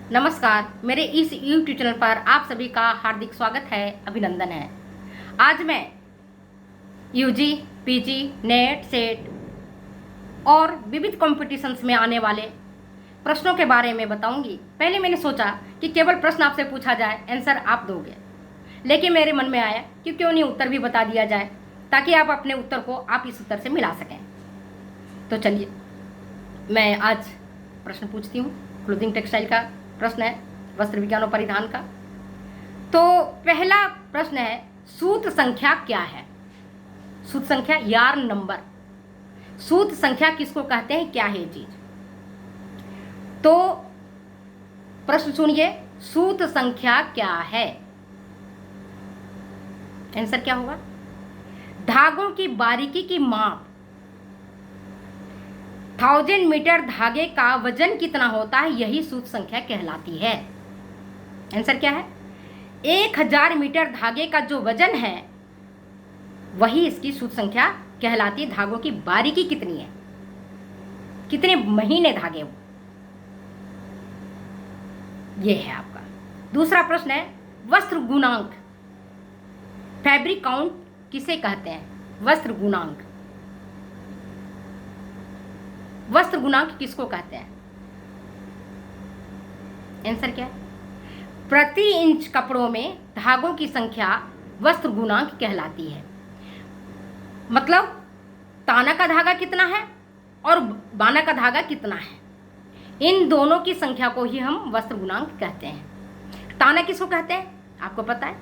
नमस्कार, मेरे इस YouTube चैनल पर आप सभी का हार्दिक स्वागत है, अभिनंदन है। आज मैं यूजी, पीजी, नेट, सेट और विविध कॉम्पिटिशन्स में आने वाले प्रश्नों के बारे में बताऊंगी। पहले मैंने सोचा कि केवल प्रश्न आपसे पूछा जाए, आंसर आप दोगे, लेकिन मेरे मन में आया कि क्यों नहीं उत्तर भी बता दिया जाए, ताकि आप अपने उत्तर को आप इस उत्तर से मिला सकें। तो चलिए मैं आज प्रश्न पूछती हूँ। क्लोथिंग टेक्सटाइल का प्रश्न है, वस्त्र विज्ञान और परिधान का। तो पहला प्रश्न है, सूत्र संख्या क्या है? सूत्र संख्या, यार्न नंबर। सूत्र संख्या किसको कहते हैं, क्या है ये चीज? तो प्रश्न सुनिए, सूत्र संख्या क्या है? आंसर क्या होगा? धागों की बारीकी की माप। 1000 मीटर धागे का वजन कितना होता है, यही सूत्र संख्या कहलाती है। आंसर क्या है? 1000 मीटर धागे का जो वजन है वही इसकी सूत्र संख्या कहलाती है। धागों की बारीकी कितनी है, कितने महीने धागे वो, ये है आपका। दूसरा प्रश्न है, वस्त्र गुणांक। फैब्रिक काउंट किसे कहते हैं? वस्त्र गुणांक। वस्त्र गुणांक किसको कहते हैं? आंसर क्या है? प्रति इंच कपड़ों में धागों की संख्या वस्त्र गुणांक कहलाती है। मतलब ताना का धागा कितना है और बाना का धागा कितना है, इन दोनों की संख्या को ही हम वस्त्र गुणांक कहते हैं। ताना किसको कहते हैं आपको पता है?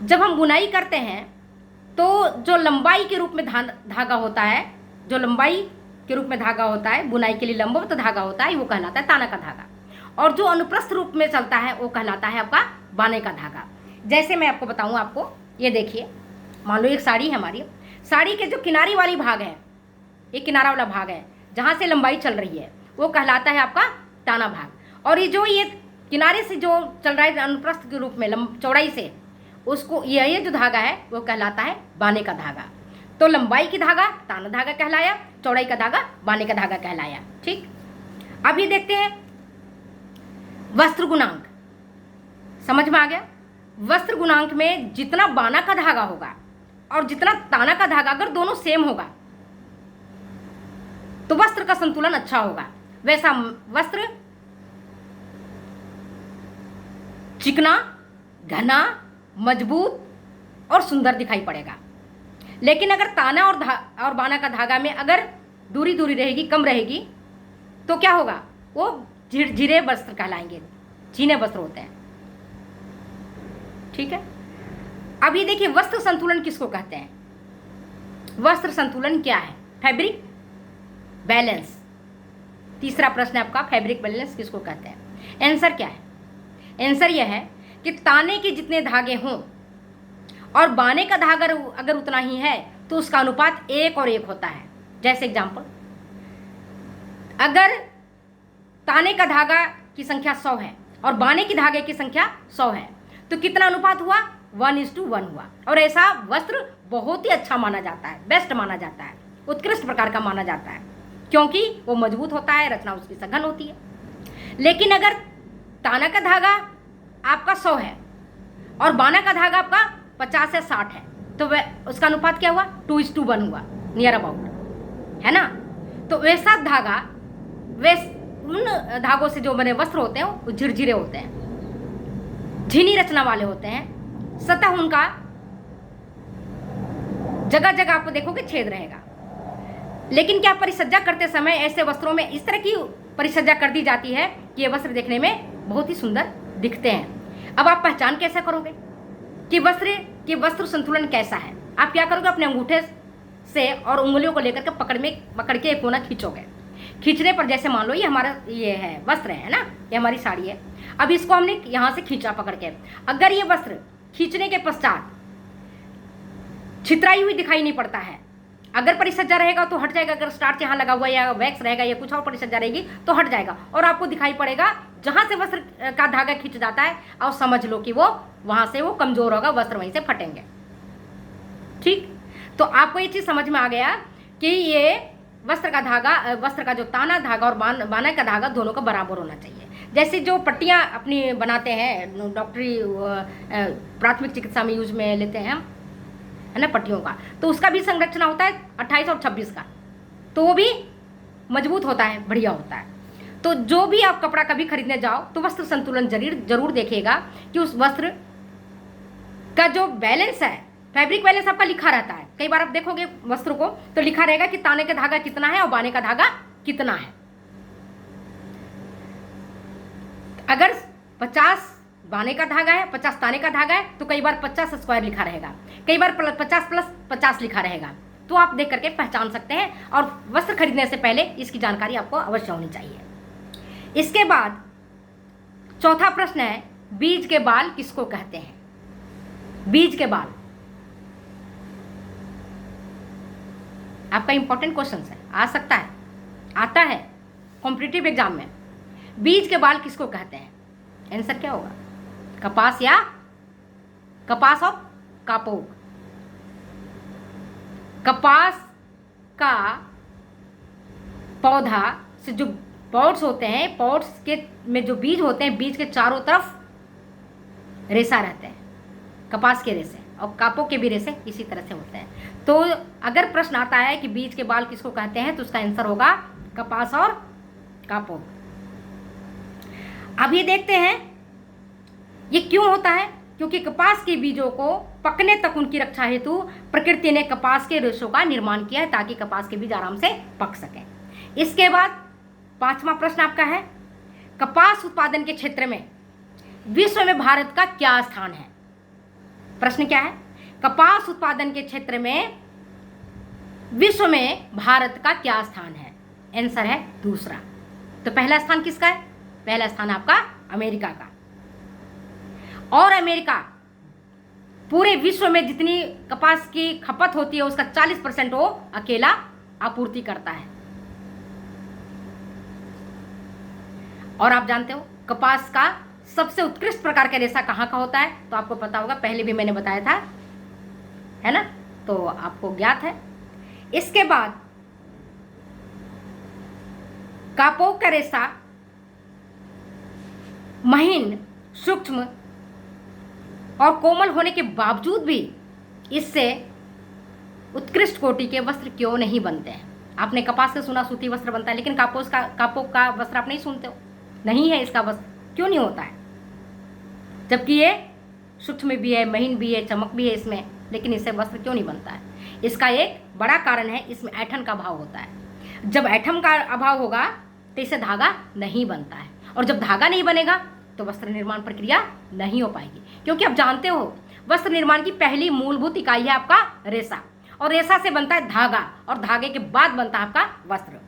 जब हम बुनाई करते हैं तो जो लंबाई के रूप में धागा होता है, जो लंबाई के रूप में धागा होता है, बुनाई के लिए लंबवत धागा होता है, वो कहलाता है ताना का धागा। और जो अनुप्रस्थ रूप में चलता है वो कहलाता है आपका बाने का धागा। जैसे मैं आपको बताऊं, आपको ये देखिए, मान लो एक साड़ी है हमारी, साड़ी के जो किनारी वाली भाग है, एक किनारा वाला भाग है जहां से लंबाई चल रही है, वो कहलाता है आपका ताना भाग। और ये किनारे से जो चल रहा है अनुप्रस्थ के रूप में चौड़ाई से, उसको ये जो धागा है वो कहलाता है बाने का धागा। तो लंबाई की धागा ताना धागा कहलाया, चौड़ाई का धागा बाने का धागा कहलाया। ठीक, अब ये देखते हैं वस्त्र गुणांक। समझ में आ गया? वस्त्र गुणांक में जितना बाना का धागा होगा और जितना ताना का धागा, अगर दोनों सेम होगा तो वस्त्र का संतुलन अच्छा होगा। वैसा वस्त्र चिकना, घना, मजबूत और सुंदर दिखाई पड़ेगा। लेकिन अगर ताना और बाना का धागा में अगर दूरी रहेगी, कम रहेगी, तो क्या होगा? वो झिरे वस्त्र कहलाएंगे, चीने वस्त्र होते हैं। ठीक है, अब ये देखिए, वस्त्र संतुलन किसको कहते हैं? वस्त्र संतुलन क्या है? Fabric balance. तीसरा प्रश्न है आपका, फैब्रिक बैलेंस किसको कहते हैं? आंसर क्या है? आंसर यह है कि ताने के जितने धागे हों और बाने का धागा अगर उतना ही है तो उसका अनुपात 1 और 1 होता है। जैसे एग्जांपल, अगर ताने का धागा की संख्या 100 है और बाने की धागे की संख्या 100 है, तो कितना अनुपात हुआ? 1:1 हुआ। और ऐसा वस्त्र बहुत ही अच्छा माना जाता है, बेस्ट माना जाता है, उत्कृष्ट प्रकार का माना जाता है, क्योंकि वो मजबूत होता है, रचना उसकी सघन होती है। लेकिन अगर ताना का धागा आपका 100 है और बाना का धागा आपका 50 या 60 है, तो वह उसका अनुपात क्या हुआ? 2:1 हुआ, नियर अबाउट, है ना? तो वैसा धागा, उन धागों से जो बने वस्त्र होते हैं वो झिरझिरे होते हैं, झिनी रचना वाले होते हैं। सतह उनका जगह जगह आपको देखोगे छेद रहेगा। लेकिन क्या परिसज्जा करते समय ऐसे वस्त्रों में इस तरह की परिसज्जा कर दी जाती है कि ये वस्त्र देखने में बहुत ही सुंदर दिखते हैं। अब आप पहचान कैसे करोगे कि वस्त्र संतुलन कैसा है? आप क्या करोगे? अपने अंगूठे से और उंगलियों को लेकर के पकड़ के एक कोना खींचोगे। खींचने पर, जैसे मान लो ये हमारा ये है वस्त्र है ना, ये हमारी साड़ी है। अब इसको हमने यहां से खींचा पकड़ के। अगर ये वस्त्र खींचने के पश्चात छितराई हुई दिखाई नहीं पड़ता है, अगर परिसज्जा रहेगा तो हट जाएगा। अगर स्टार्च यहाँ लगा हुआ या वैक्स रहेगा या कुछ और परिसज्जा रहेगी तो हट जाएगा, और आपको दिखाई पड़ेगा जहां से वस्त्र का धागा खींच जाता है। और समझ लो कि वो वहां से वो कमजोर होगा, वस्त्र वहीं से फटेंगे। ठीक, तो आपको ये चीज समझ में आ गया कि ये वस्त्र का जो ताना धागा और बाना का धागा दोनों का बराबर होना चाहिए। जैसे जो पट्टियाँ अपनी बनाते हैं डॉक्टरी प्राथमिक चिकित्सा में यूज में लेते हैं हम, है ना, पट्टियों का, तो उसका भी संरचना होता है 28 और 26 का, तो वो भी मजबूत होता है, बढ़िया होता है। तो जो भी आप कपड़ा कभी खरीदने जाओ तो वस्त्र संतुलन जरूर देखिएगा कि उस वस्त्र का जो बैलेंस है, फैब्रिक बैलेंस आपका लिखा रहता है। कई बार आप देखोगे वस्त्र को तो लिखा रहेगा कि ताने का धागा कितना है और बाने का धागा कितना है। अगर 50 बाने का धागा है, 50 ताने का धागा है, तो कई बार 50 स्क्वायर लिखा रहेगा, कई बार 50 प्लस 50 लिखा रहेगा। तो आप देख करके पहचान सकते हैं, और वस्त्र खरीदने से पहले इसकी जानकारी आपको अवश्य होनी चाहिए। इसके बाद चौथा प्रश्न है, बीज के बाल किसको कहते हैं? बीज के बाल आपका इंपॉर्टेंट क्वेश्चन है, आ सकता है, आता है कॉम्पिटिटिव एग्जाम में। बीज के बाल किसको कहते हैं? आंसर क्या होगा? कपास या कपास और कापोक। कपास का पौधा से जो पॉड्स होते हैं, पॉड्स के में जो बीज होते हैं, बीज के चारों तरफ रेशा रहते हैं, कपास के रेशे, और कापोक के भी रेशे इसी तरह से होते हैं। तो अगर प्रश्न आता है कि बीज के बाल किसको कहते हैं, तो उसका आंसर होगा कपास और कापोक। अब ये देखते हैं ये क्यों होता है। क्योंकि कपास के बीजों को पकने तक उनकी रक्षा हेतु प्रकृति ने कपास के रेशों का निर्माण किया है, ताकि कपास के बीज आराम से पक सकें। इसके बाद पांचवा प्रश्न आपका है, कपास उत्पादन के क्षेत्र में विश्व में भारत का क्या स्थान है? प्रश्न क्या है? कपास उत्पादन के क्षेत्र में विश्व में भारत का क्या स्थान है? आंसर है दूसरा। तो पहला स्थान किसका है? पहला स्थान आपका अमेरिका का। और अमेरिका पूरे विश्व में जितनी कपास की खपत होती है उसका 40% वो अकेला आपूर्ति करता है। और आप जानते हो कपास का सबसे उत्कृष्ट प्रकार का रेशा कहाँ का होता है? तो आपको पता होगा, पहले भी मैंने बताया था, है ना, तो आपको ज्ञात है। इसके बाद कापोक का रेशा महीन, सूक्ष्म और कोमल होने के बावजूद भी इससे उत्कृष्ट कोटि के वस्त्र क्यों नहीं बनते हैं? आपने कपास से सुना सूती वस्त्र बनता है, लेकिन कापोक का वस्त्र आप नहीं सुनते हो, नहीं है इसका वस्त्र, क्यों नहीं होता है? जबकि ये सूक्ष्म भी है, महीन भी है, चमक भी है इसमें, लेकिन इससे वस्त्र क्यों नहीं बनता है? इसका एक बड़ा कारण है, इसमें ऐंठन का अभाव होता है। जब ऐंठन का अभाव होगा तो इससे धागा नहीं बनता है, और जब धागा नहीं बनेगा तो वस्त्र निर्माण प्रक्रिया नहीं हो पाएगी। क्योंकि आप जानते हो वस्त्र निर्माण की पहली मूलभूत इकाई है आपका रेशा, और रेशा से बनता है धागा, और धागे के बाद बनता है आपका वस्त्र।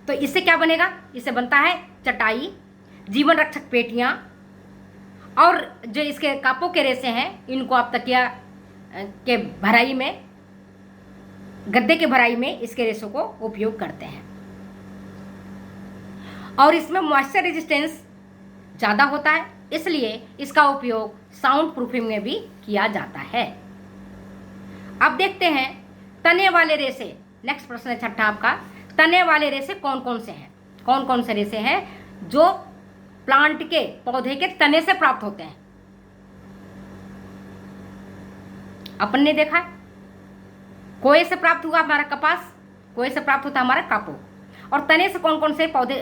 तो इससे क्या बनेगा? इससे बनता है चटाई, जीवन रक्षक पेटियां, और जो इसके कापोक के रेशे हैं इनको आप तकिया के भराई में, गद्दे के भराई में इसके रेशों को उपयोग करते हैं। और इसमें मॉइस्चर रेजिस्टेंस ज़्यादा होता है, इसलिए इसका उपयोग साउंड प्रूफिंग में भी किया जाता है। अब देखते हैं तने वाले रेशे। नेक्स्ट प्रश्न है छठा आपका, तने वाले रेशे कौन कौन से हैं? कौन कौन से रेशे हैं जो प्लांट के, पौधे के तने से प्राप्त होते हैं? अपन ने देखा है, कोए से प्राप्त हुआ हमारा कपास, कोए से प्राप्त होता है हमारा कापोक, और तने से कौन कौन से पौधे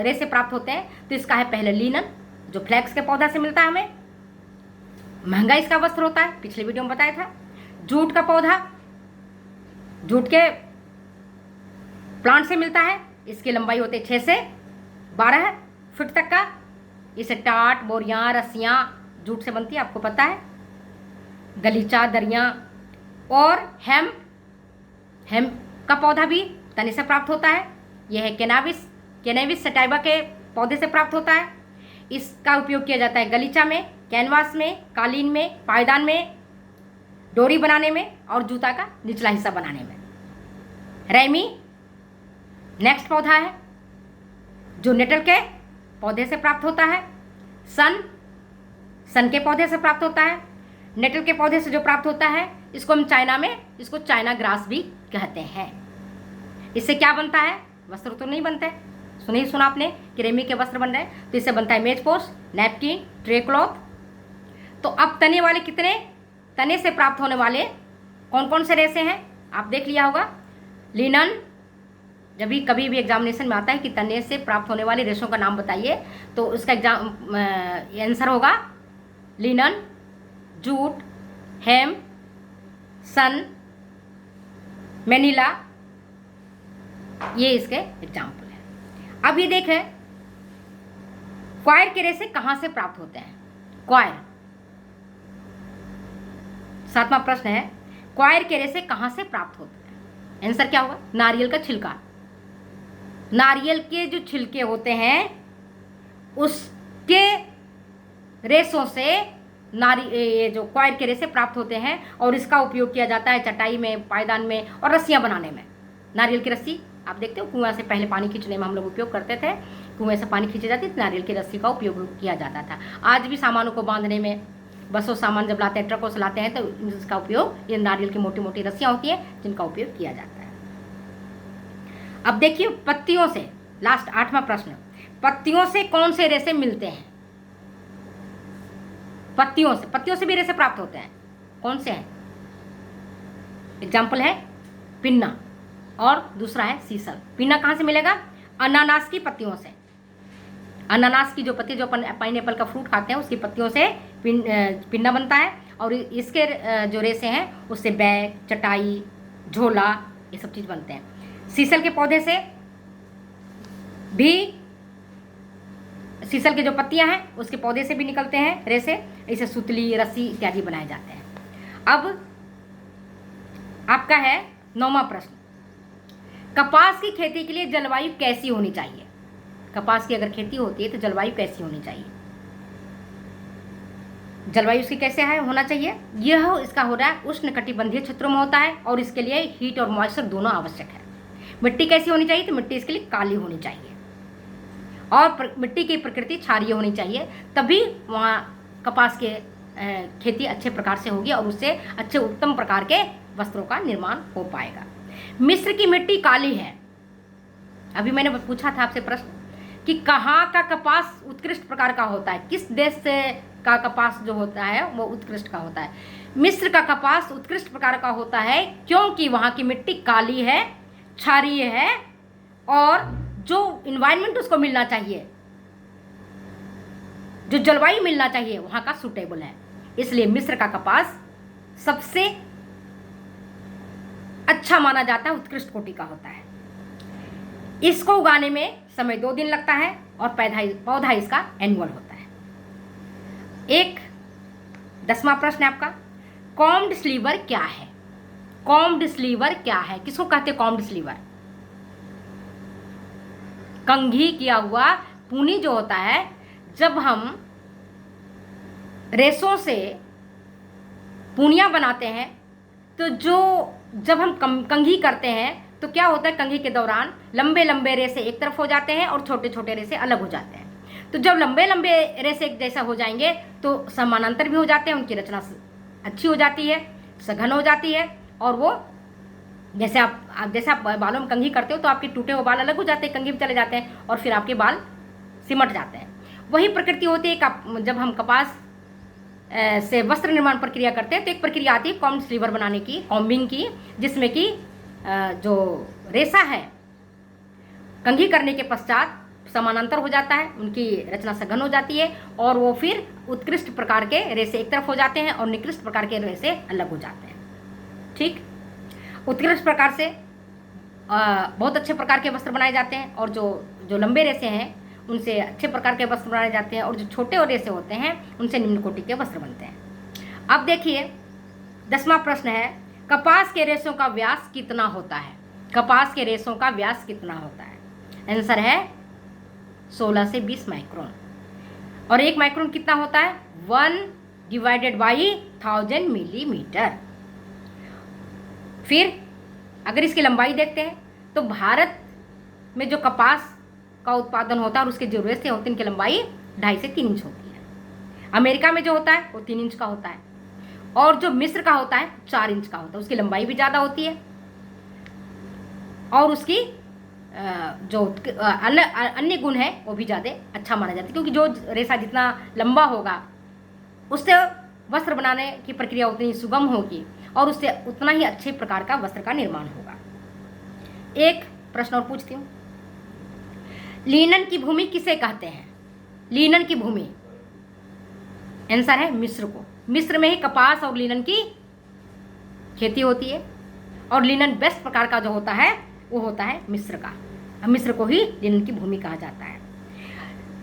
रेशे प्राप्त होते हैं? तो इसका है पहले लिनन, जो फ्लैक्स के पौधा से मिलता है, हमें महंगा इसका वस्त्र होता है, पिछले वीडियो में बताया था। जूट का पौधा, जूट के प्लांट से मिलता है, इसकी लंबाई होती है 6 से 12 फीट तक का। इसे टाट, बोरियां, रस्सियां जूट से बनती है, आपको पता है। गलीचा, दरियां और हेम का पौधा भी तने से प्राप्त होता है। यह है कैनाबिस सटाइवा के पौधे से प्राप्त होता है। इसका उपयोग किया जाता है गलीचा में, कैनवास में, कालीन में, पायदान में, डोरी बनाने में और जूता का निचला हिस्सा बनाने में। रैमी नेक्स्ट पौधा है जो नेटल के पौधे से प्राप्त होता है। सन के पौधे से प्राप्त होता है। नेटल के पौधे से जो प्राप्त होता है इसको हम चाइना में इसको चाइना ग्रास भी कहते हैं। इससे क्या बनता है? वस्त्र तो नहीं बनते, सुने ही सुना आपने कि रेमी के वस्त्र बन रहे हैं, तो इससे बनता है मेज पोस्ट, नैपकिन, ट्रे क्लॉथ। तो अब तने वाले कितने, तने से प्राप्त होने वाले कौन कौन से रेसे हैं आप देख लिया होगा। लिनन, जब भी कभी भी एग्जामिनेशन में आता है कि तने से प्राप्त होने वाले रेशों का नाम बताइए, तो उसका आंसर होगा लिनन, जूट, हेम, सन, मैनिला, ये इसके एग्जाम्पल है। अब ये देखें क्वायर के रेसे कहां से प्राप्त होते हैं। क्वायर, 7वां प्रश्न है, क्वायर के रेसे कहां से प्राप्त होते हैं। आंसर क्या होगा, नारियल का छिलका। नारियल के जो छिलके होते हैं उसके रेसों से ये जो क्वायर के रेसे प्राप्त होते हैं, और इसका उपयोग किया जाता है चटाई में, पायदान में और रस्सियां बनाने में। नारियल की रस्सी आप देखते हो, कुआं से पहले पानी खींचने में हम लोग उपयोग करते थे, कुएं से पानी खींची जाती थी, नारियल की रस्सी का उपयोग किया जाता था। आज भी सामानों को बांधने में, बसों सामान जब लाते हैं, ट्रकों से लाते हैं, तो इसका उपयोग, ये नारियल की मोटी मोटी रस्सियां होती हैं जिनका उपयोग किया जाता है। अब देखिए पत्तियों से, लास्ट 8वां प्रश्न, पत्तियों से कौन से रेसे मिलते हैं। पत्तियों से भी रेसे प्राप्त होते हैं, कौन से हैं। एग्जाम्पल है पिन्ना और दूसरा है सीसल। पिन्ना कहाँ से मिलेगा, अनानास की पत्तियों से। अनानास की जो पत्ती, जो पाइनएप्पल का फ्रूट खाते हैं, उसकी पत्तियों से पिन्ना बनता है, और इसके जो रेसे हैं उससे बैग, चटाई, झोला, ये सब चीज़ बनते हैं। सीसल के पौधे से भी, सीसल के जो पत्तियां हैं उसके पौधे से भी निकलते हैं रेसे, इसे सुतली, रस्सी इत्यादि बनाए जाते हैं। अब आपका है 9वां प्रश्न, कपास की खेती के लिए जलवायु कैसी होनी चाहिए। कपास की अगर खेती होती है तो जलवायु कैसी होनी चाहिए। जलवायु इसकी कैसे है होना चाहिए, यह इसका हो रहा है उष्णकटिबंधीय क्षेत्रों में होता है, और इसके लिए हीट और मॉइस्चर दोनों आवश्यक है। मिट्टी कैसी होनी चाहिए, तो मिट्टी इसके लिए काली होनी चाहिए, और मिट्टी की प्रकृति क्षारीय होनी चाहिए, तभी वहाँ कपास के खेती अच्छे प्रकार से होगी, और उससे अच्छे उत्तम प्रकार के वस्त्रों का निर्माण हो पाएगा। मिस्र की मिट्टी काली है। अभी मैंने पूछा था आपसे प्रश्न कि कहाँ का कपास उत्कृष्ट प्रकार का होता है, किस देश से का कपास जो होता है वो उत्कृष्ट का होता है। मिस्र का कपास उत्कृष्ट प्रकार का होता है क्योंकि वहाँ की मिट्टी काली है, क्षारीय है, और जो इन्वायरमेंट उसको मिलना चाहिए, जो जलवायु मिलना चाहिए वहाँ का सूटेबल है, इसलिए मिस्र का कपास सबसे अच्छा माना जाता है, उत्कृष्ट कोटि का होता है। इसको उगाने में समय 2 दिन लगता है, और पौधा इसका एनुअल होता है। एक 10वां प्रश्न है आपका, कॉम्ड स्लीवर क्या है। कॉम्ड स्लीवर क्या है, किसको कहते हैं कॉम्ड स्लीवर। कंघी किया हुआ पूनी जो होता है, जब हम रेसों से पूनियां बनाते हैं, तो जब हम कंघी करते हैं तो क्या होता है, कंघी के दौरान लंबे लंबे रेसे एक तरफ हो जाते हैं और छोटे छोटे रेसे अलग हो जाते हैं। तो जब लंबे लंबे रेसे एक जैसा हो जाएंगे तो समानांतर भी हो जाते हैं, उनकी रचना अच्छी हो जाती है, सघन हो जाती है, और वो जैसे आप बालों में कंघी करते हो तो आपके टूटे हुए बाल अलग हो जाते हैं, कंघी में चले जाते हैं, और फिर आपके बाल सिमट जाते हैं। वही प्रकृति होती है जब हम कपास से वस्त्र निर्माण प्रक्रिया करते हैं, तो एक प्रक्रिया आती है कॉम्ड स्लीवर बनाने की, कॉम्बिंग की, जिसमें कि जो रेसा है कंघी करने के पश्चात समानांतर हो जाता है, उनकी रचना सघन हो जाती है, और वो फिर उत्कृष्ट प्रकार के रेसे एक तरफ हो जाते हैं और निकृष्ट प्रकार के रेसे अलग हो जाते हैं। ठीक, उत्कृष्ट प्रकार से बहुत अच्छे प्रकार के वस्त्र बनाए जाते हैं, और जो लंबे रेसे हैं उनसे अच्छे प्रकार के वस्त्र बनाए जाते हैं, और जो छोटे और रेसे होते हैं उनसे निम्न कोटि के वस्त्र बनते हैं। अब देखिए 10वां प्रश्न है, कपास के रेशों का व्यास कितना होता है। कपास के रेशों का व्यास कितना होता है। आंसर है 16 से 20 माइक्रोन। और 1 माइक्रोन कितना होता है, 1/1000 मिलीमीटर। फिर अगर इसकी लंबाई देखते हैं तो भारत में जो कपास का उत्पादन होता है और उसके जो रेशे होते हैं उनकी लंबाई 2.5 से 3 इंच होती है। अमेरिका में जो होता है वो 3 इंच का होता है, और जो मिस्र का होता है 4 इंच का होता है। उसकी लंबाई भी ज़्यादा होती है और उसकी जो अन्य गुण है वो भी ज़्यादा अच्छा माना जाता है, क्योंकि जो रेशा जितना लंबा होगा उससे वस्त्र बनाने की प्रक्रिया उतनी सुगम होगी और उससे उतना ही अच्छे प्रकार का वस्त्र का निर्माण होगा। एक प्रश्न और पूछती हूँ, लिनन की भूमि किसे कहते हैं? लिनन की भूमि, आंसर है मिस्र को। मिस्र में ही कपास और लिनन की खेती होती है और लिनन बेस्ट प्रकार का जो होता है वो होता है मिस्र का। मिस्र को ही लिनन की भूमि कहा जाता है।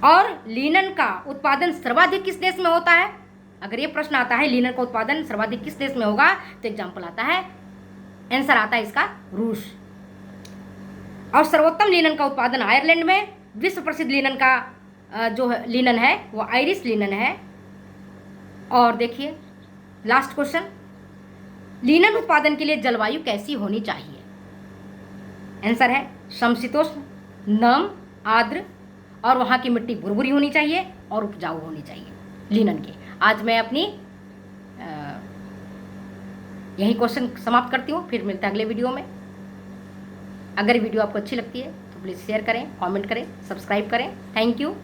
और लिनन का उत्पादन सर्वाधिक किस देश में होता है? अगर ये प्रश्न आता है लिनन का उत्पादन सर्वाधिक किस देश में होगा, तो एग्जाम्पल आता है, आंसर आता है इसका रूस। और सर्वोत्तम लिनन का उत्पादन आयरलैंड में। विश्व प्रसिद्ध लिनन का जो लिनन है वो आयरिश लिनन है। और देखिए लास्ट क्वेश्चन, लिनन उत्पादन के लिए जलवायु कैसी होनी चाहिए? आंसर है समशीतोष्ण, नम, आर्द्र और वहाँ की मिट्टी भुरभुरी होनी चाहिए और उपजाऊ होनी चाहिए लिनन के। आज मैं अपनी यही क्वेश्चन समाप्त करती हूँ, फिर मिलते हैं अगले वीडियो में। अगर वीडियो आपको अच्छी लगती है तो प्लीज़ शेयर करें, कमेंट करें, सब्सक्राइब करें। Thank you.